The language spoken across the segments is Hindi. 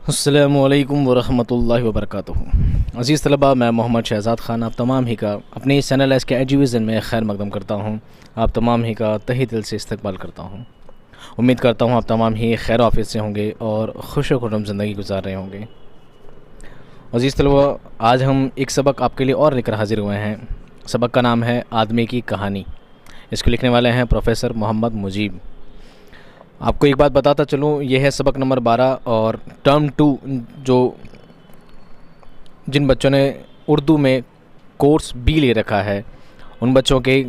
अस्सलामुअलैकुम वरहमतुल्लाहि वबरकातुहू। अज़ीज़ तलबा, मैं मोहम्मद शहज़ाद ख़ान आप तमाम ही का अपने इस चैनल एस के एजुविज़न में खैर मकदम करता हूँ। आप तमाम ही का तहे दिल से इस्तकबाल करता हूँ। उम्मीद करता हूँ आप तमाम ही खैर आफियत से होंगे और खुश खुर्रम ज़िंदगी गुजार रहे होंगे। अज़ीज़ तलबा, आज हम एक सबक आपके लिए और लेकर हाज़िर हुए हैं। सबक का नाम है आदमी की कहानी। इसको लिखने वाले हैं प्रोफेसर मोहम्मद मुजीब। आपको एक बात बताता चलूँ, यह है सबक नंबर 12 और टर्म 2 जो जिन बच्चों ने उर्दू में कोर्स बी ले रखा है उन बच्चों के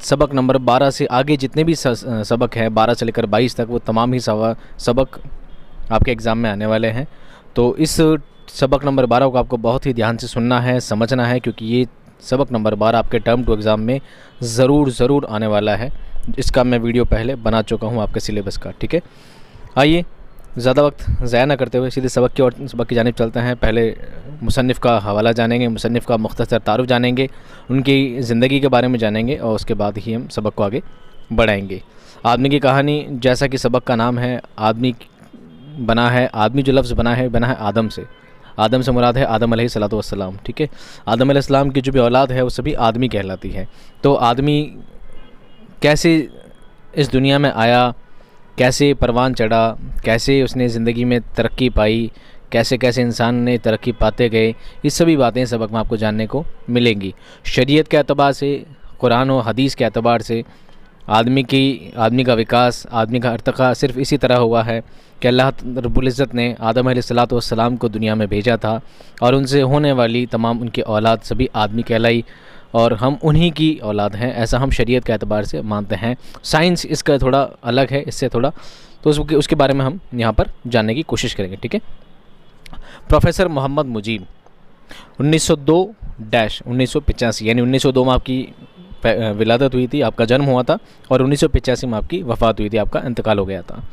सबक नंबर 12 से आगे जितने भी सबक हैं 12 से लेकर 22 तक, वो तमाम ही सबक आपके एग्ज़ाम में आने वाले हैं। तो इस सबक नंबर 12 को आपको बहुत ही ध्यान से सुनना है, समझना है, क्योंकि ये सबक नंबर 12 आपके टर्म 2 एग्ज़ाम में ज़रूर आने वाला है। इसका मैं वीडियो पहले बना चुका हूँ आपके सिलेबस का। ठीक है, आइए ज़्यादा वक्त ज़ाया ना करते हुए सीधे सबक की जानिब चलते हैं। पहले मुसन्निफ़ का हवाला जानेंगे, मुसन्निफ़ का मुख्तसर तारुफ़ जानेंगे, उनकी ज़िंदगी के बारे में जानेंगे और उसके बाद ही हम सबक को आगे बढ़ाएंगे। आदमी की कहानी, जैसा कि सबक का नाम है, आदमी बना है, आदमी जो लफ्ज़ बना है आदम से। आदम से मुराद है आदम अलैहिस्सलातु वस्सलाम। ठीक है, आदम अलैहिस्सलाम की जो भी औलाद है वो सभी आदमी कहलाती है। तो आदमी कैसे इस दुनिया में आया, कैसे परवान चढ़ा, कैसे उसने ज़िंदगी में तरक्की पाई, कैसे कैसे इंसान ने तरक्की पाते गए, ये सभी बातें सबक में आपको जानने को मिलेंगी। शरीयत के एतबार से, कुरान और हदीस के एतबार से आदमी का विकास, आदमी का अर्तक़ा सिर्फ़ इसी तरह हुआ है कि अल्लाह रब्बुल इज़्ज़त ने आदम अलैहिस्सलातु वस्सलाम को दुनिया में भेजा था और उनसे होने वाली तमाम उनकी औलाद सभी आदमी कहलाई और हम उन्हीं की औलाद हैं, ऐसा हम शरीयत के एतबार से मानते हैं। साइंस इसका थोड़ा अलग है इससे थोड़ा, तो उसके बारे में हम यहाँ पर जानने की कोशिश करेंगे। ठीक है, प्रोफेसर मोहम्मद मुजीब 1902-1985 यानी 1902 में आपकी विलादत हुई थी, आपका जन्म हुआ था, और 1985 में आपकी वफ़ात हुई थी, आपका इंतकाल हो गया था।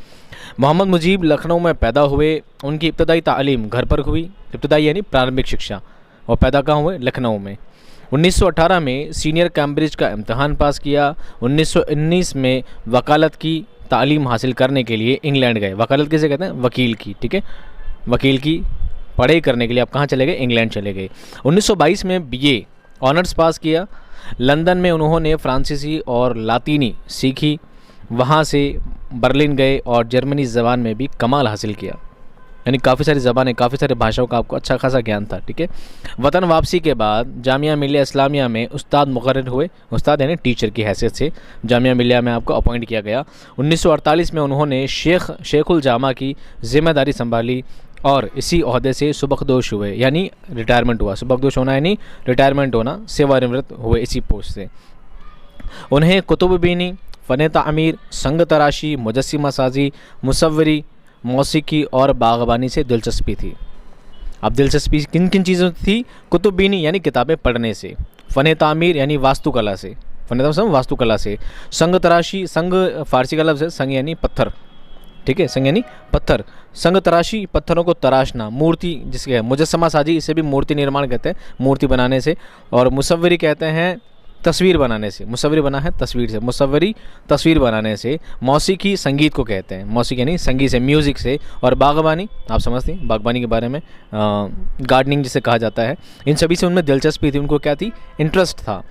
मोहम्मद मुजीब लखनऊ में पैदा हुए। उनकी इब्तदाई तालीम घर पर हुई, इब्तदाई यानी प्रारंभिक शिक्षा, और पैदा कहाँ हुए? लखनऊ में। 1918 में सीनियर कैम्ब्रिज का इम्तहान पास किया। 1919 में वकालत की तालीम हासिल करने के लिए इंग्लैंड गए। वकालत किसे कहते हैं? वकील की। ठीक है, वकील की पढ़ाई करने के लिए आप कहाँ चले गए? इंग्लैंड चले गए। 1922 में बीए ऑनर्स पास किया। लंदन में उन्होंने फ्रांसीसी और लातीनी सीखी। वहाँ से बर्लिन गए और जर्मनी ज़बान में भी कमाल हासिल किया, यानी काफ़ी सारी ज़बानें, काफ़ी सारे भाषाओं का आपको अच्छा खासा ज्ञान था। ठीक है, वतन वापसी के बाद जामिया मिलिया इस्लामिया में उस्ताद मुकर्रर हुए। उस्ताद यानी टीचर की हैसियत से जामिया मिलिया में आपको अपॉइंट किया गया। 1948 में उन्होंने शेखुल जामा की ज़िम्मेदारी संभाली और इसी ओहदे से सुबकदोश हुए, यानी रिटायरमेंट हुआ। सुबकदोश होना यानी रिटायरमेंट होना, सेवानिवृत्त हुए इसी पोस्ट से। उन्हें कुतुब बीनी, फ़न तामीर, संग तराशी, मुजस्सिमा साजी, मुसव्वरी, मौसीकी और बागबानी से दिलचस्पी थी। अब दिलचस्पी किन किन चीज़ों थी? कुतुब बीनी यानी किताबें पढ़ने से, फ़न तामीर यानी वास्तुकला से, वास्तुकला से, संग तराशी, संग फ़ारसी का लफ्ज़ है, संग यानी पत्थर। ठीक है, संग यानी पत्थर, संग तराशी पत्थरों को तराशना, मूर्ति जिसके है, मुजस्समा साजी इसे भी मूर्ति निर्माण कहते हैं, मूर्ति बनाने से, और मुसव्वरी कहते हैं तस्वीर बनाने से। मुसव्वरी बना है तस्वीर से, मुसव्वरी तस्वीर बनाने से। मौसीकी संगीत को कहते हैं, मौसीकी यानी संगीत से, म्यूज़िक से। और बागबानी आप समझते हैं, बागबानी के बारे में, गार्डनिंग जिसे कहा जाता है। इन सभी से उनमें दिलचस्पी थी, उनको क्या थी? इंटरेस्ट था।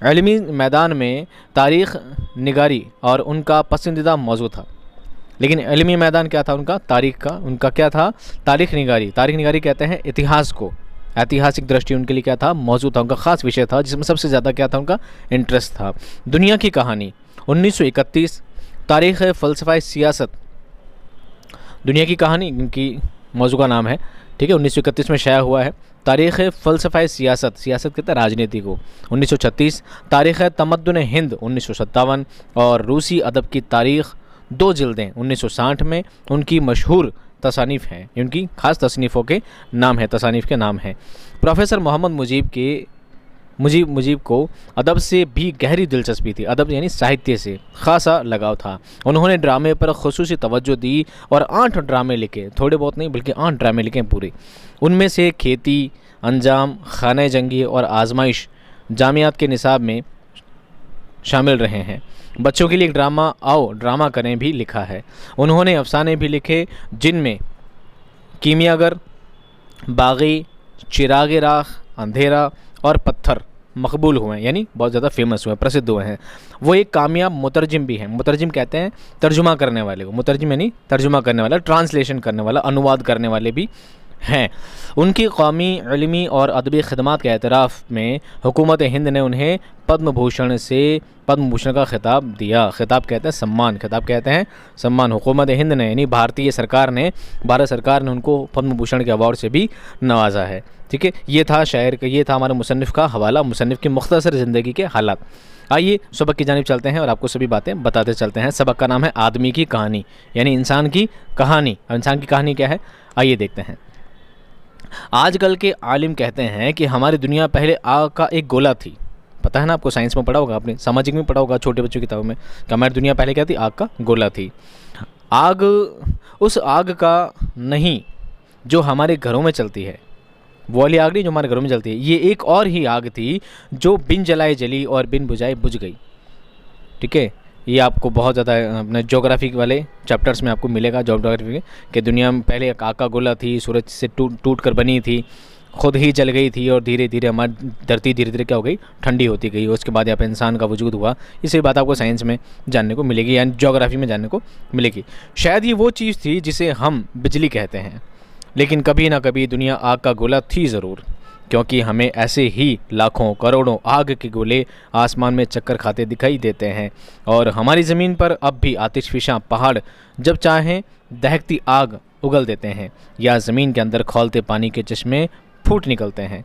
इल्मी मैदान में तारीख़ निगारी और उनका पसंदीदा मौजू था। लेकिन इल्मी मैदान क्या था उनका? तारीख़ का। उनका क्या था? तारीख़ निगारी। तारीख़ निगारी कहते हैं इतिहास को, ऐतिहासिक दृष्टि उनके लिए क्या था? मौजूद था, उनका ख़ास विषय था जिसमें सबसे ज़्यादा क्या था? उनका इंटरेस्ट था। दुनिया की कहानी 1931, तारीख़ फ़लसफ़ा सियासत, दुनिया की कहानी उनकी मौजू का नाम है। ठीक है, 1931 में शाया हुआ है। तारीख़ फ़लसफ़ा सियासत, सियासत कहते हैं राजनीति को। 1936 तारीख़ तमद्दुन हिंद 1957, और रूसी अदब की तारीख़ 2 जिल्दें 1960 में उनकी मशहूर तसानीफ़ हैं, उनकी ख़ास तसनीफ़ों के नाम है, तसानीफ़ के नाम हैं। प्रोफेसर मोहम्मद मुजीब को अदब से भी गहरी दिलचस्पी थी। अदब यानी साहित्य से ख़ासा लगाव था। उन्होंने ड्रामे पर ख़ुसूसी तवज्जो दी और 8 ड्रामे लिखे, थोड़े बहुत नहीं बल्कि 8 ड्रामे लिखे पूरे। उनमें से खेती, अंजाम, खाने जंगी और आजमाइश जामियात के निसाब में शामिल रहे हैं। बच्चों के लिए एक ड्रामा आओ ड्रामा करें भी लिखा है। उन्होंने अफसाने भी लिखे जिनमें कीमियागर, बागी, चिराग राख, अंधेरा और पत्थर मकबूल हुए हैं, यानी बहुत ज़्यादा फेमस हुए हैं, प्रसिद्ध हुए हैं। वो एक कामयाब मुतरजिम भी हैं। मुतरजिम कहते हैं तर्जुमा करने वाले को, मुतरजिम यानी तर्जुमा करने वाला, ट्रांसलेशन करने वाला, अनुवाद करने वाले भी हैं। उनकी कौमी इल्मी और अदबी खिदमात के एतराफ़ में हुकूमत हिंद ने उन्हें पद्म भूषण का खिताब दिया। खिताब कहते हैं सम्मान, खिताब कहते हैं सम्मान। हुकूमत हिंद ने यानी भारत सरकार ने उनको पद्म भूषण के अवार्ड से भी नवाजा है। ठीक है, ये था ये था हमारे मुसन्निफ़ का हवाला, मुसन्निफ़ की मुख्तसर ज़िंदगी के हालात। आइए सबक की जानिब चलते हैं और आपको सभी बातें बताते चलते हैं। सबक का नाम है आदमी की कहानी, यानी इंसान की कहानी। इंसान की कहानी क्या है, आइए देखते हैं। आजकल के आलिम कहते हैं कि हमारी दुनिया पहले आग का एक गोला थी। पता है ना, आपको साइंस में पढ़ा होगा, आपने सामाजिक में पढ़ा होगा, छोटे बच्चों की किताबों में, कि हमारी दुनिया पहले क्या थी, आग का गोला थी। आग उस आग का नहीं जो हमारे घरों में चलती है, वो वाली आग नहीं जो हमारे घरों में जलती है, ये एक और ही आग थी जो बिन जलाए जली और बिन बुझाए बुझ गई। ठीक है, ये आपको बहुत ज़्यादा अपने ज्योग्राफी वाले चैप्टर्स में आपको मिलेगा, ज्योग्राफी के दुनिया में पहले एक आग का गोला थी, सूरज से टूट कर बनी थी, खुद ही जल गई थी और धीरे धीरे हमारी धरती धीरे धीरे क्या हो गई, ठंडी होती गई। उसके बाद यहाँ पर इंसान का वजूद हुआ। इसी बात आपको साइंस में जानने को मिलेगी, यानी ज्योग्राफी में जानने को मिलेगी। शायद ये वो चीज़ थी जिसे हम बिजली कहते हैं, लेकिन कभी ना कभी दुनिया आग का गोला थी ज़रूर, क्योंकि हमें ऐसे ही लाखों करोड़ों आग के गोले आसमान में चक्कर खाते दिखाई देते हैं। और हमारी ज़मीन पर अब भी आतिशफिशा पहाड़ जब चाहें दहकती आग उगल देते हैं, या ज़मीन के अंदर खौलते पानी के चश्मे फूट निकलते हैं।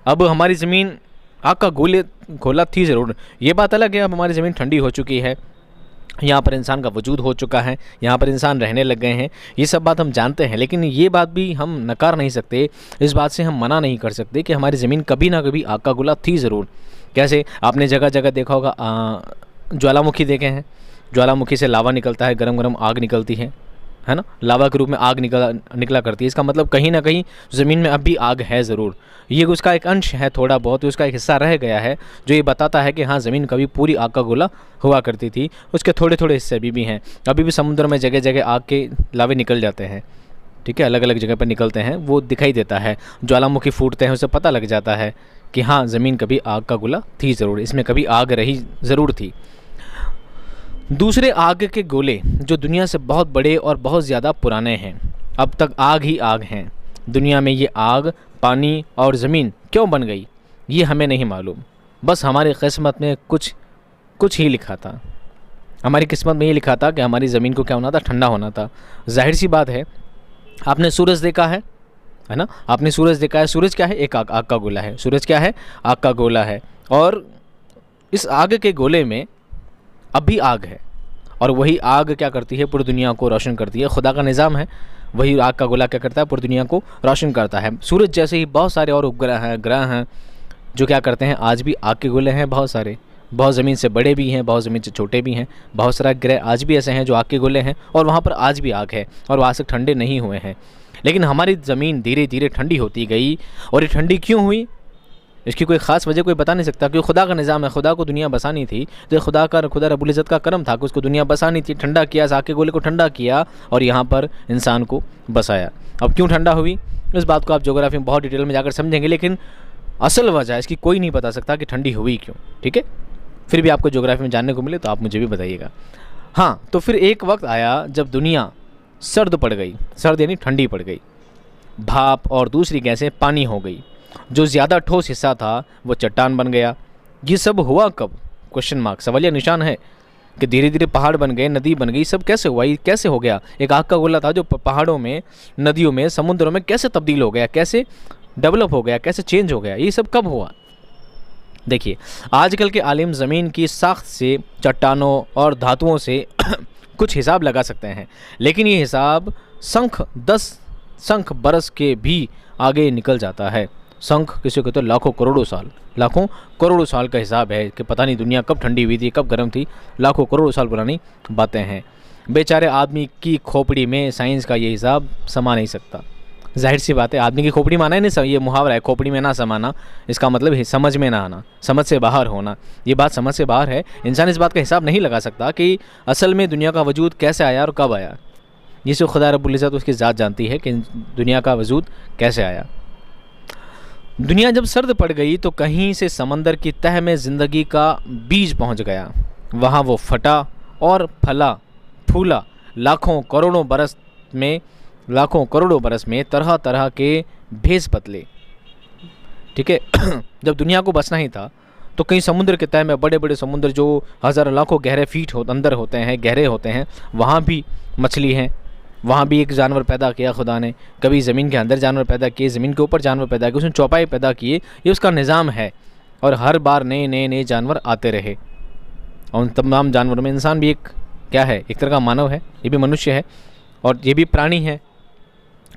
अब हमारी ज़मीन आग का गोला थी ज़रूर, ये बात अलग है। अब हमारी ज़मीन ठंडी हो चुकी है, यहाँ पर इंसान का वजूद हो चुका है, यहाँ पर इंसान रहने लग गए हैं, ये सब बात हम जानते हैं। लेकिन ये बात भी हम नकार नहीं सकते, इस बात से हम मना नहीं कर सकते कि हमारी ज़मीन कभी ना कभी आग का गोला थी ज़रूर। कैसे, आपने जगह जगह देखा होगा, ज्वालामुखी देखे हैं, ज्वालामुखी से लावा निकलता है, गरम गरम आग निकलती है ना, लावा के रूप में आग निकला करती है। इसका मतलब कहीं ना कहीं ज़मीन में अब भी आग है ज़रूर। ये उसका एक अंश है, थोड़ा बहुत उसका एक हिस्सा रह गया है, जो ये बताता है कि हाँ, ज़मीन कभी पूरी आग का गोला हुआ करती थी। उसके थोड़े थोड़े हिस्से अभी भी हैं, अभी भी समुद्र में जगह जगह आग के लावे निकल जाते हैं। ठीक है, अलग अलग जगह पर निकलते हैं, वो दिखाई देता है। ज्वालामुखी फूटते हैं, उससे पता लग जाता है कि हाँ, ज़मीन कभी आग का गोला थी ज़रूर, इसमें कभी आग रही ज़रूर थी। दूसरे आग के गोले जो दुनिया से बहुत बड़े और बहुत ज़्यादा पुराने हैं, अब तक आग ही आग हैं। दुनिया में ये आग, पानी और ज़मीन क्यों बन गई, ये हमें नहीं मालूम। बस हमारी किस्मत में कुछ ही लिखा था। हमारी किस्मत में ये लिखा था कि हमारी ज़मीन को क्या होना था, ठंडा होना था। जाहिर सी बात है, आपने सूरज देखा है ना, आपने सूरज देखा है। सूरज क्या है, एक आग का गोला है। सूरज क्या है, आग का गोला है। और इस आग के गोले में अब भी आग है, और वही आग क्या करती है, पूरी दुनिया को रोशन करती है। खुदा का निज़ाम है, वही आग का गोला क्या करता है, पूरी दुनिया को रोशन करता है। सूरज जैसे ही बहुत सारे और उपग्रह हैं, ग्रह हैं, जो क्या करते हैं, आज भी आग के गोले हैं बहुत सारे। बहुत ज़मीन से बड़े भी हैं, बहुत ज़मीन से छोटे भी हैं। बहुत सारे ग्रह आज भी ऐसे हैं जो आग के गोले हैं, और वहाँ पर आज भी आग है, और वहाँ से ठंडे नहीं हुए हैं। लेकिन हमारी ज़मीन धीरे धीरे ठंडी होती गई। और ये ठंडी क्यों हुई, इसकी कोई ख़ास वजह कोई बता नहीं सकता, क्योंकि खुदा का निज़ाम है। खुदा को दुनिया बसानी थी, तो खुदा रब्बुल इज़्ज़त का करम था कि उसको दुनिया बसानी थी। ठंडा किया, आग के गोले को ठंडा किया, और यहाँ पर इंसान को बसाया। अब क्यों ठंडा हुई, इस बात को आप ज्योग्राफी में बहुत डिटेल में जाकर समझेंगे, लेकिन असल वजह इसकी कोई नहीं बता सकता कि ठंडी हुई क्यों। ठीक है, फिर भी आपको ज्योग्राफी में जानने को मिले तो आप मुझे भी बताइएगा। हाँ, तो फिर एक वक्त आया जब दुनिया सर्द पड़ गई, सर्द यानी ठंडी पड़ गई। भाप और दूसरी गैसें पानी हो गई। जो ज़्यादा ठोस हिस्सा था वो चट्टान बन गया। ये सब हुआ कब, क्वेश्चन मार्क, सवालिया निशान है कि धीरे धीरे पहाड़ बन गए, नदी बन गई। सब कैसे हुआ, ये कैसे हो गया। एक आग का गोला था जो पहाड़ों में, नदियों में, समुद्रों में कैसे तब्दील हो गया, कैसे डेवलप हो गया, कैसे चेंज हो गया, ये सब कब हुआ। देखिए, आजकल के आलिम ज़मीन की साख्त से, चट्टानों और धातुओं से कुछ हिसाब लगा सकते हैं, लेकिन ये हिसाब 10 संख बरस के भी आगे निकल जाता है। संख किसी को तो लाखों करोड़ों साल का हिसाब है कि पता नहीं दुनिया कब ठंडी हुई थी, कब गर्म थी। लाखों करोड़ों साल पुरानी बातें हैं। बेचारे आदमी की खोपड़ी में साइंस का ये हिसाब समा नहीं सकता। जाहिर सी बात है, आदमी की खोपड़ी माना है नहीं, ये मुहावरा है, खोपड़ी में ना समाना। इसका मतलब है समझ में ना आना, समझ से बाहर होना। ये बात समझ से बाहर है। इंसान इस बात का हिसाब नहीं लगा सकता कि असल में दुनिया का वजूद कैसे आया और कब आया। ये सिर्फ खुदा रब्बुल इज़्ज़त उसकी ज़ात जानती है कि दुनिया का वजूद कैसे आया। दुनिया जब सर्द पड़ गई तो कहीं से समंदर की तह में ज़िंदगी का बीज पहुंच गया। वहाँ वो फटा और फला फूला लाखों करोड़ों बरस में तरह तरह के भेस बदले। ठीक है जब दुनिया को बचना ही था तो कहीं समुद्र के तह में बड़े बड़े समुद्र जो हज़ारों लाखों गहरे फीट अंदर होते हैं, गहरे होते हैं, वहाँ भी मछली हैं, वहाँ भी एक जानवर पैदा किया खुदा ने। कभी ज़मीन के अंदर जानवर पैदा किए, ज़मीन के ऊपर जानवर पैदा किए, उसने चौपाई पैदा किए। ये उसका निज़ाम है और हर बार नए नए नए जानवर आते रहे। और उन तमाम जानवरों में इंसान भी एक क्या है, एक तरह का मानव है, ये भी मनुष्य है और ये भी प्राणी है,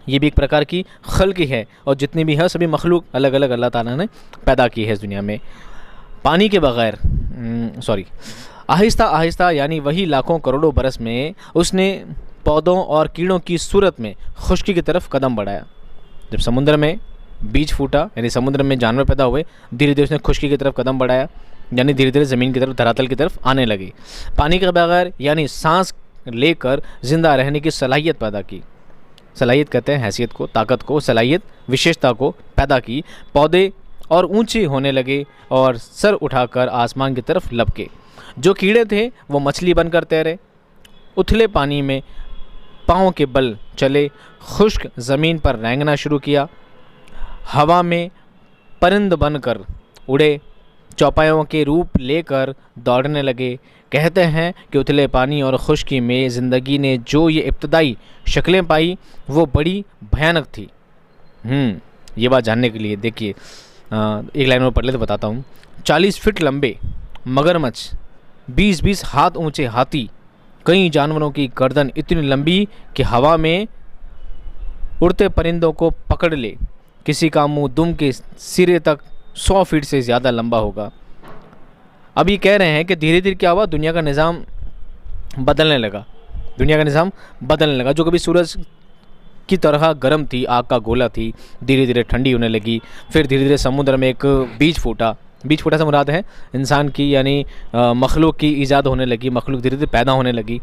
ये भी एक प्रकार की खल्क़ है। और जितनी भी है सभी मखलूक अलग अलग अल्लाह ताला ने पैदा की है इस दुनिया में। पानी के बग़ैर आहिस्ता आहिस्ता यानी वही लाखों करोड़ों बरस में उसने पौधों और कीड़ों की सूरत में खुश्की की तरफ कदम बढ़ाया। जब समुद्र में बीज फूटा यानी समुद्र में जानवर पैदा हुए, धीरे धीरे उसने खुश्की की तरफ कदम बढ़ाया, यानी धीरे धीरे ज़मीन की तरफ, धरातल की तरफ आने लगी। पानी के बगैर यानी सांस लेकर ज़िंदा रहने की सलाहियत पैदा की। सलाहियत कहते हैं हैसियत को, ताकत को, सलाहियत विशेषता को पैदा की। पौधे और ऊंचे होने लगे और सर उठाकर आसमान की तरफ लपके। जो कीड़े थे वो मछली बनकर तैरे, उथले पानी में पाँव के बल चले, खुश्क ज़मीन पर रेंगना शुरू किया, हवा में परिंद बनकर उड़े, चौपायों के रूप लेकर दौड़ने लगे। कहते हैं कि उथले पानी और खुश्की में ज़िंदगी ने जो ये इब्तदाई शक्लें पाई वो बड़ी भयानक थी। ये बात जानने के लिए देखिए एक लाइन में पढ़ ले तो बताता हूँ। 40 फीट लंबे मगरमच्छ, 20-20 हाथ ऊंचे हाथी, कई जानवरों की गर्दन इतनी लंबी कि हवा में उड़ते परिंदों को पकड़ ले, किसी का मुंह दुम के सिरे तक 100 फीट से ज़्यादा लंबा होगा। अब ये कह रहे हैं कि धीरे धीरे क्या हुआ, दुनिया का निज़ाम बदलने लगा। दुनिया का निज़ाम बदलने लगा। जो कभी सूरज की तरह गर्म थी, आग का गोला थी, धीरे धीरे ठंडी होने लगी। फिर धीरे धीरे समुद्र में एक बीज फूटा से मुराद है इंसान की यानी मखलूक की ईजाद होने लगी, मखलूक धीरे धीरे पैदा होने लगी।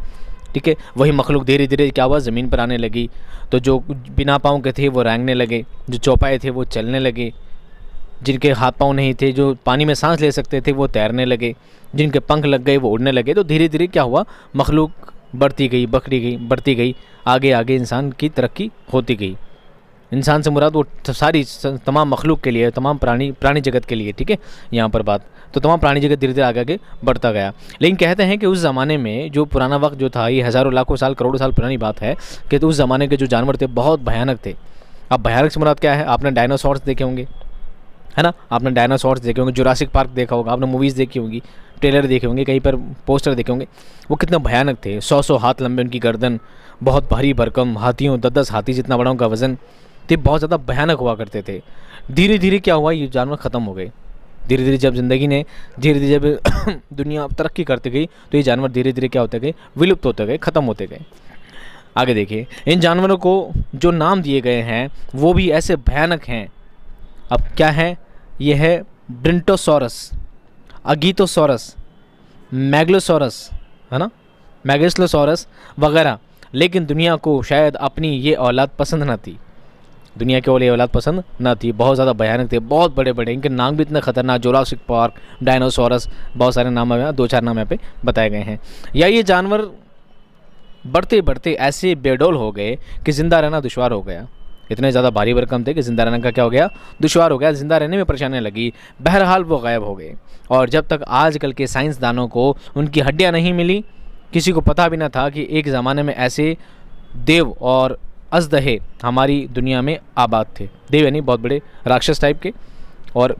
ठीक है, वही मखलूक धीरे धीरे क्या हुआ, ज़मीन पर आने लगी। तो जो बिना पाँव के थे वो रेंगने लगे, जो चौपाए थे वो चलने लगे, जिनके हाथ पाँव नहीं थे, जो पानी में सांस ले सकते थे वो तैरने लगे, जिनके पंख लग गए वो उड़ने लगे। तो धीरे धीरे क्या हुआ, मखलूक बढ़ती गई, आगे आगे इंसान की तरक्की होती गई। इंसान से मुराद वो सारी तमाम मखलूक के लिए, तमाम प्राणी जगत के लिए। ठीक है, यहाँ पर बात तो तमाम प्राणी जगत धीरे धीरे आगे बढ़ता गया। लेकिन कहते हैं कि उस ज़माने में जो पुराना वक्त जो था, ये हज़ारों लाखों साल करोड़ों साल पुरानी बात है कि तो उस ज़माने के जो जानवर थे बहुत भयानक थे। अब भयानक से मुराद क्या है, आपने डायनासोर्स देखे होंगे, है ना, आपने डायनासोर्स देखे होंगे, जुरासिक पार्क देखा होगा, आपने मूवीज़ देखी होंगी, ट्रेलर देखे होंगे, कहीं पर पोस्टर देखे होंगे। वो कितने भयानक थे, 100 हाथ लंबे उनकी गर्दन, बहुत भारी भरकम, हाथियों 10 हाथी जितना बड़ा उनका वज़न, तो बहुत ज़्यादा भयानक हुआ करते थे। धीरे धीरे क्या हुआ, ये जानवर ख़त्म हो गए। धीरे धीरे जब ज़िंदगी ने जब दुनिया तरक्की करती गई तो ये जानवर धीरे धीरे क्या होते गए, विलुप्त होते गए, ख़त्म होते गए। आगे देखिए, इन जानवरों को जो नाम दिए गए हैं वो भी ऐसे भयानक हैं। अब क्या है, ये है ब्रिंटोसॉरस, अगीतोसॉरस, मैग्लोसॉरस, है ना, मैगेस्लोसॉरस वगैरह। लेकिन दुनिया को शायद अपनी ये औलाद पसंद ना थी, दुनिया की ये औलाद पसंद ना थी। बहुत ज़्यादा भयानक थे, बहुत बड़े बड़े, इनके नाम भी इतने खतरनाक, जुरासिक पार्क, डायनासोरस, बहुत सारे नाम है, 2-4 नाम यहाँ पे बताए गए हैं। या ये जानवर बढ़ते बढ़ते ऐसे बेडौल हो गए कि ज़िंदा रहना दुश्वार हो गया। इतने ज़्यादा भारी भरकम थे कि ज़िंदा रहने का क्या हो गया, दुश्वार हो गया, ज़िंदा रहने में परेशानी लगी। बहरहाल वो गायब हो गए। और जब तक आजकल के साइंसदानों को उनकी हड्डियाँ नहीं मिली, किसी को पता भी ना था कि एक ज़माने में ऐसे देव और अजदहे हमारी दुनिया में आबाद थे। देव यानी बहुत बड़े राक्षस टाइप के, और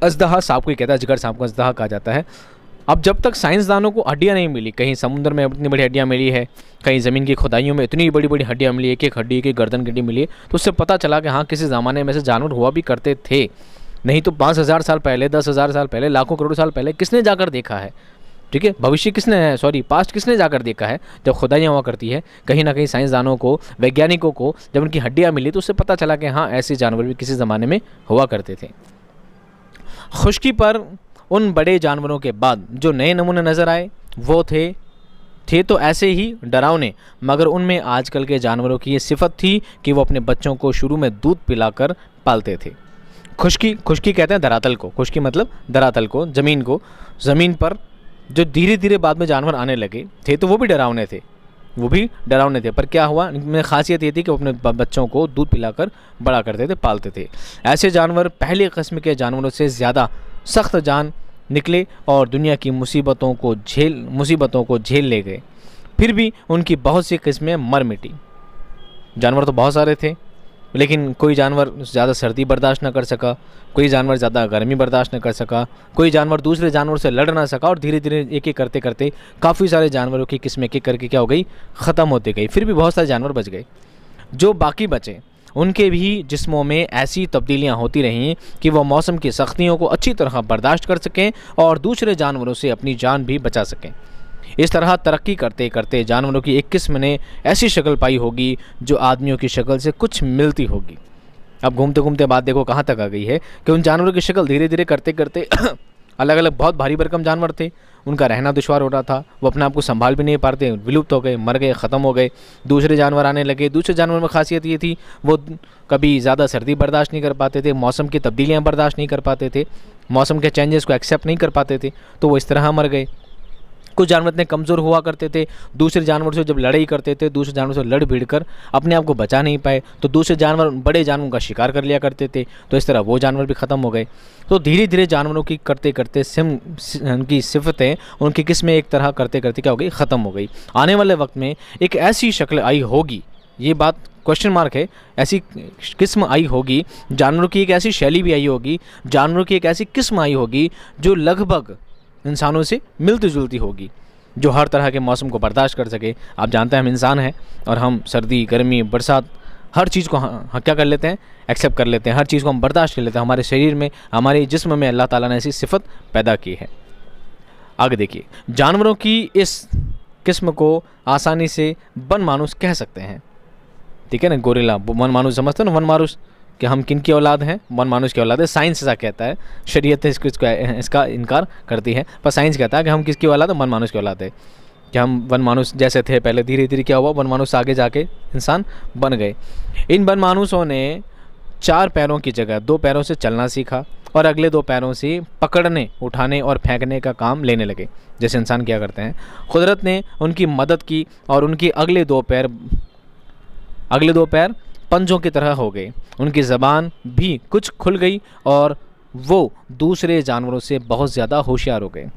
अजदहा सांप को ही कहता है, जिगर सांप को अजदहा कहा जाता है। अब जब तक साइंसदानों को हड्डियाँ नहीं मिली, कहीं समुद्र में इतनी बड़ी हड्डियाँ मिली है, कहीं ज़मीन की खुदाइयों में इतनी बड़ी बड़ी हड्डियाँ मिली, एक एक हड्डी, एक एक गर्दन की हड्डी मिली है, तो उससे पता चला कि हाँ, किसी ज़माने में से जानवर हुआ भी करते थे। नहीं तो 5000 साल पहले, 10,000 साल पहले, लाखों करोड़ साल पहले किसने जाकर देखा है। ठीक है, भविष्य किसने, पास्ट किसने जाकर देखा है। जब खुदाइयाँ हुआ करती है, कहीं ना कहीं साइंसदानों को, वैज्ञानिकों को जब उनकी हड्डियाँ मिली तो उससे पता चला कि हाँ, ऐसे जानवर भी किसी ज़माने में हुआ करते थे। खुश्की पर उन बड़े जानवरों के बाद जो नए नमूने नज़र आए वो थे थे तो ऐसे ही डरावने, मगर उनमें आजकल के जानवरों की ये सिफत थी कि वो अपने बच्चों को शुरू में दूध पिलाकर पालते थे। खुश्की, खुश्की कहते हैं धरातल को, खुश्की मतलब धरातल को, ज़मीन को। ज़मीन पर जो धीरे धीरे बाद में जानवर आने लगे थे तो वो भी डरावने थे, वो भी डरावने थे, पर क्या हुआ, इनमें खासियत ये थी कि वो अपने बच्चों को दूध पिलाकर बड़ा करते थे, पालते थे। ऐसे जानवर पहले किस्म के जानवरों से ज़्यादा सख्त जान निकले और दुनिया की मुसीबतों को झेल ले गए। फिर भी उनकी बहुत सी किस्में मर मिटी। जानवर तो बहुत सारे थे, लेकिन कोई जानवर ज़्यादा सर्दी बर्दाश्त न कर सका, कोई जानवर ज़्यादा गर्मी बर्दाश्त न कर सका, कोई जानवर दूसरे जानवरों से लड़ ना सका, और धीरे धीरे एक एक करते करते काफ़ी सारे जानवरों की किस्में एक एक करके क्या हो गई, ख़त्म होती गई। फिर भी बहुत सारे जानवर बच गए। जो बाकी बचे उनके भी जिस्मों में ऐसी तब्दीलियां होती रहीं कि वह मौसम की सख्तियों को अच्छी तरह बर्दाश्त कर सकें और दूसरे जानवरों से अपनी जान भी बचा सकें। इस तरह तरक्की करते करते जानवरों की एक किस्म ने ऐसी शक्ल पाई होगी जो आदमियों की शक्ल से कुछ मिलती होगी। अब घूमते घूमते बात देखो कहाँ तक आ गई है कि उन जानवरों की शक्ल धीरे धीरे करते करते अलग अलग बहुत भारी भरकम जानवर थे, उनका रहना दुश्वार हो रहा था, वो अपने आप को संभाल भी नहीं पाते, विलुप्त हो गए, मर गए, ख़त्म हो गए। दूसरे जानवर आने लगे। दूसरे जानवर में खासियत ये थी वो कभी ज़्यादा सर्दी बर्दाश्त नहीं कर पाते थे, मौसम की तब्दीलियाँ बर्दाश्त नहीं कर पाते थे, मौसम के चेंजेस को एक्सेप्ट नहीं कर पाते थे, तो वो इस तरह मर गए। कुछ जानवर इतने कमज़ोर हुआ करते थे, दूसरे जानवर से जब लड़ाई करते थे, दूसरे जानवर से लड़ भिड़ कर अपने आप को बचा नहीं पाए, तो दूसरे जानवर बड़े जानवरों का शिकार कर लिया करते थे, तो इस तरह वो जानवर भी ख़त्म हो गए। तो धीरे धीरे जानवरों की करते करते उनकी सिफतें, उनकी किस्में एक तरह करते करते क्या हो गई, ख़त्म हो गई। आने वाले वक्त में एक ऐसी शक्ल आई होगी, ये बात क्वेश्चन मार्क है, ऐसी किस्म आई होगी, जानवरों की एक ऐसी शैली भी आई होगी, जानवरों की एक ऐसी किस्म आई होगी जो लगभग इंसानों से मिलती जुलती होगी, जो हर तरह के मौसम को बर्दाश्त कर सके। आप जानते हैं हम इंसान हैं और हम सर्दी गर्मी बरसात हर चीज़ को क्या कर लेते हैं, एक्सेप्ट कर लेते हैं, हर चीज़ को हम बर्दाश्त कर लेते हैं। हमारे शरीर में, हमारे जिस्म में अल्लाह ताला ने ऐसी सिफत पैदा की है। आगे देखिए, जानवरों की इस किस्म को आसानी से वन मानुस कह सकते हैं, ठीक है ना। गोरिल्ला वन मानुस समझते हैं ना, वन मानुस कि हम किन की औलाद हैं, वन मानुस की औलाद है। साइंस ऐसा कहता है, शरीयत इसका इनकार करती है, पर साइंस कहता है कि हम किसकी औलाद है, वन मानुस की औलाद है, कि हम वन मानुस जैसे थे पहले, धीरे धीरे क्या हुआ, वन मानुस आगे जाके इंसान बन गए। इन वन मानुसों ने 4 पैरों की जगह 2 पैरों से चलना सीखा और अगले 2 पैरों से पकड़ने, उठाने और फेंकने का काम लेने लगे, जैसे इंसान क्या करते हैं। कुदरत ने उनकी मदद की और उनके अगले 2 पैर पंजों की तरह हो गए। उनकी ज़बान भी कुछ खुल गई और वो दूसरे जानवरों से बहुत ज़्यादा होशियार हो गए।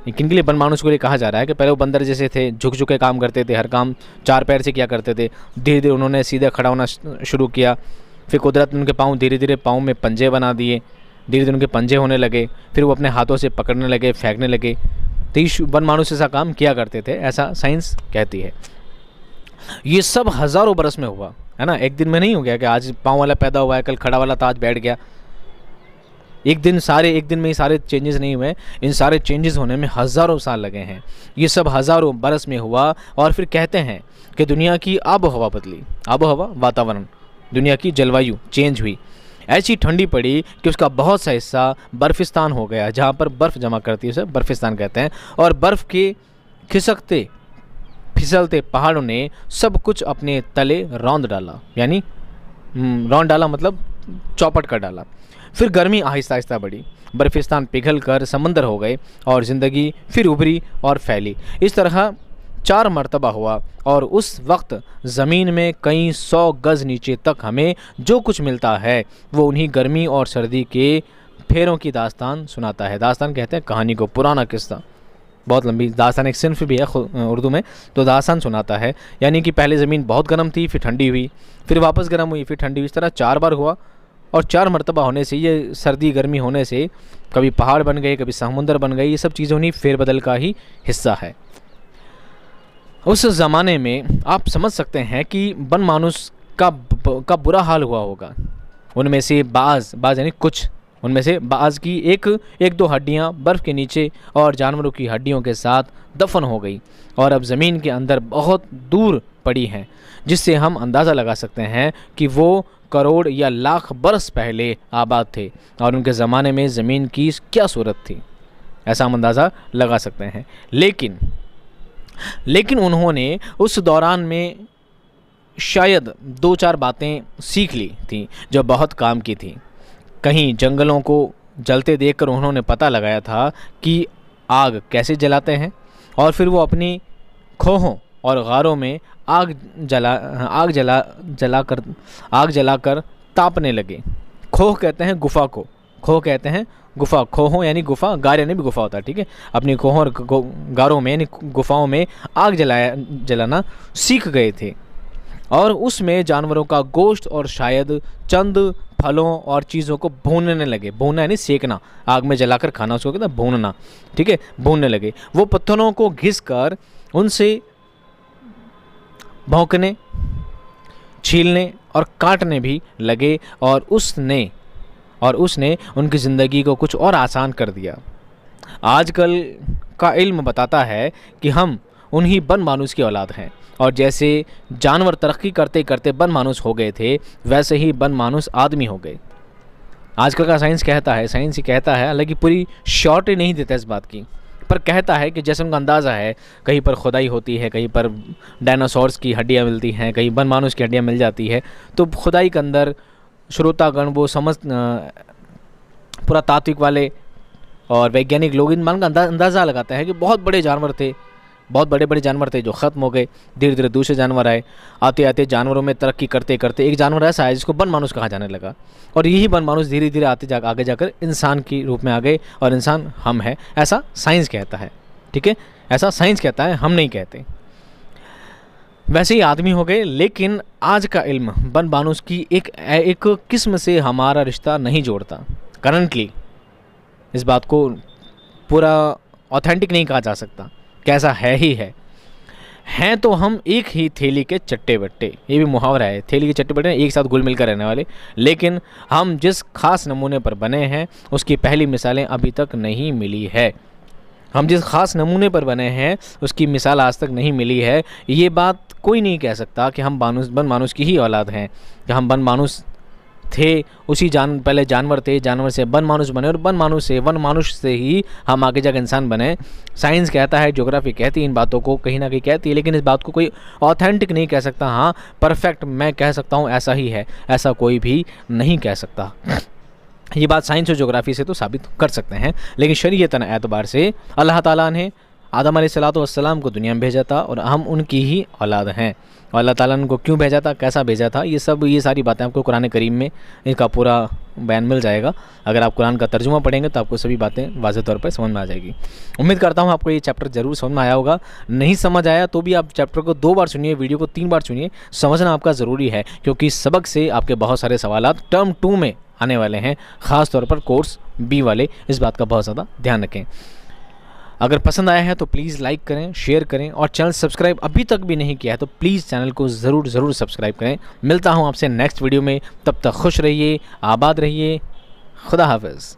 किन के लिए वन मानुस को लिए कहा जा रहा है कि पहले वो बंदर जैसे थे, झुक झुक के काम करते थे, हर काम 4 पैर से किया करते थे। धीरे धीरे उन्होंने सीधे खड़ा होना शुरू किया, फिर कुदरत ने उनके पाँव धीरे धीरे पाँव में पंजे बना दिए, धीरे धीरे उनके पंजे होने लगे, फिर वो अपने हाथों से पकड़ने लगे, फेंकने लगे। तो ये वन मानुस ऐसा काम किया करते थे, ऐसा साइंस कहती है। ये सब हज़ारों बरस में हुआ है ना, एक दिन में नहीं हो गया कि आज पाँव वाला पैदा हुआ है, कल खड़ा वाला था, आज बैठ गया। एक दिन में ही सारे चेंजेस नहीं हुए, इन सारे चेंजेस होने में हज़ारों साल लगे हैं। ये सब हज़ारों बरस में हुआ और फिर कहते हैं कि दुनिया की आबो हवा बदली, आबो हवा वातावरण, दुनिया की जलवायु चेंज हुई, ऐसी ठंडी पड़ी कि उसका बहुत सा हिस्सा बर्फिस्तान हो गया, जहाँ पर बर्फ़ जमा करती है उसे बर्फिस्तान कहते हैं। और बर्फ़ के खिसकते फिसलते पहाड़ों ने सब कुछ अपने तले रौंद डाला, यानी रौंद डाला मतलब चौपट कर डाला। फिर गर्मी आहिस्ता आहिस्ता बढ़ी, बर्फिस्तान पिघल कर समंदर हो गए और ज़िंदगी फिर उभरी और फैली। इस तरह 4 मरतबा हुआ और उस वक्त ज़मीन में कई 100 गज़ नीचे तक हमें जो कुछ मिलता है वो उन्हीं गर्मी और सर्दी के फेरों की दास्तान सुनाता है। दास्तान कहते हैं कहानी को, पुराना किस्सा, बहुत लंबी दास्तान एक सिन्फ भी है उर्दू में, तो दास्तान सुनाता है। यानी कि पहले ज़मीन बहुत गर्म थी, फिर ठंडी हुई, फिर वापस गर्म हुई, फिर ठंडी हुई। इस तरह 4 बार हुआ और 4 मरतबा होने से, ये सर्दी गर्मी होने से कभी पहाड़ बन गए, कभी समुंदर बन गए, ये सब चीज़ें उन्हीं फेरबदल का ही हिस्सा है। उस ज़माने में आप समझ सकते हैं कि वन मानुस का बुरा हाल हुआ होगा। उनमें से बाज़ यानी कुछ, उनमें से बाज़ की एक दो हड्डियां बर्फ़ के नीचे और जानवरों की हड्डियों के साथ दफन हो गई और अब ज़मीन के अंदर बहुत दूर पड़ी हैं, जिससे हम अंदाज़ा लगा सकते हैं कि वो करोड़ या लाख बरस पहले आबाद थे और उनके ज़माने में ज़मीन की क्या सूरत थी, ऐसा हम अंदाज़ा लगा सकते हैं। लेकिन लेकिन उन्होंने उस दौरान में शायद 2-4 बातें सीख ली थी जो बहुत काम की थी। कहीं जंगलों को जलते देखकर उन्होंने पता लगाया था कि आग कैसे जलाते हैं, और फिर वो अपनी खोहों और गारों में आग जलाकर तापने लगे। खोह कहते हैं गुफा को, खोह कहते हैं गुफा, खोहों यानी गुफा, गार यानी भी गुफा होता है, ठीक है। अपनी खोहों और गारों में यानी गुफाओं में आग जलाना सीख गए थे, और उसमें जानवरों का गोश्त और शायद चंद फलों और चीज़ों को भूनने लगे। भूनना यानी सेकना, आग में जलाकर खाना उसको कहते हैं भूनना, ठीक है। भूनने लगे। वो पत्थरों को घिस कर उनसे भौंकने, छीलने और काटने भी लगे, और उसने उनकी ज़िंदगी को कुछ और आसान कर दिया। आजकल का इल्म बताता है कि हम उन्हीं बन मानुस की औलाद हैं, और जैसे जानवर तरक्की करते करते बन मानुस हो गए थे, वैसे ही बन मानुस आदमी हो गए। आजकल का साइंस ही कहता है, हालांकि पूरी श्योरिटी नहीं देता इस बात की, पर कहता है कि जैसे उनका अंदाज़ा है, कहीं पर खुदाई होती है, कहीं पर डायनासोर्स की हड्डियाँ मिलती हैं, कहीं बन मानुस की हड्डियाँ मिल जाती है, तो खुदाई के अंदर श्रोतागण वो पुरातात्विक वाले और वैज्ञानिक लोग इन मान का अंदाज़ा लगाते हैं कि बहुत बड़े बड़े जानवर थे जो ख़त्म हो गए। धीरे धीरे दूसरे जानवर आए, आते आते जानवरों में तरक्की करते करते एक जानवर ऐसा है जिसको बन मानुस कहा जाने लगा, और यही बन मानुस धीरे धीरे आगे जाकर इंसान के रूप में आ गए, और इंसान हम हैं, ऐसा साइंस कहता है, ठीक है। ऐसा साइंस कहता है, हम नहीं कहते। वैसे ही आदमी हो गए, लेकिन आज का इल्म बन मानुस की एक किस्म से हमारा रिश्ता नहीं जोड़ता। करंटली इस बात को पूरा ऑथेंटिक नहीं कहा जा सकता, कैसा है ही है तो हम एक ही थैली के चट्टे बट्टे, ये भी मुहावरा है, थैली के चट्टे बट्टे एक साथ घुल मिलकर रहने वाले। लेकिन हम जिस खास नमूने पर बने हैं उसकी पहली मिसालें अभी तक नहीं मिली है। हम जिस खास नमूने पर बने हैं उसकी मिसाल आज तक नहीं मिली है। ये बात कोई नहीं कह सकता कि हम बन मानुस की ही औलाद हैं, कि हम बन मानुस थे, पहले जानवर थे, जानवर से बन मानुस बने, और बन मानुस से ही हम आगे जाकर इंसान बने। साइंस कहता है, ज्योग्राफी कहती है, इन बातों को कहीं ना कहीं कहती है, लेकिन इस बात को कोई ऑथेंटिक नहीं कह सकता। हाँ, परफेक्ट मैं कह सकता हूँ ऐसा ही है, ऐसा कोई भी नहीं कह सकता। ये बात साइंस और ज्योग्राफी से तो साबित कर सकते हैं, लेकिन शरीयतन एतबार से अल्लाह ताला ने आदम अलैहिस्सलाम को दुनिया में भेजा था, और हम उनकी ही औलाद हैं। और अल्लाह ताला ने उनको क्यों भेजा था, कैसा भेजा था, ये सारी बातें आपको कुरान करीम में इनका पूरा बयान मिल जाएगा। अगर आप कुरान का तर्जुमा पढ़ेंगे तो आपको सभी बातें वाज़ेह तौर पर समझ में आ जाएगी। उम्मीद करता हूँ आपको ये चैप्टर ज़रूर समझ में आया होगा। नहीं समझ आया तो भी आप चैप्टर को 2 बार सुनिए, वीडियो को 3 बार सुनिए। समझना आपका ज़रूरी है, क्योंकि सबक से आपके बहुत सारे सवालात टर्म 2 में आने वाले हैं, ख़ास तौर पर कोर्स B वाले। इस बात का बहुत ज़्यादा ध्यान रखें। अगर पसंद आया है तो प्लीज़ लाइक करें, शेयर करें, और चैनल सब्सक्राइब अभी तक भी नहीं किया है तो प्लीज़ चैनल को ज़रूर सब्सक्राइब करें। मिलता हूं आपसे नेक्स्ट वीडियो में, तब तक खुश रहिए, आबाद रहिए, खुदा हाफिज़।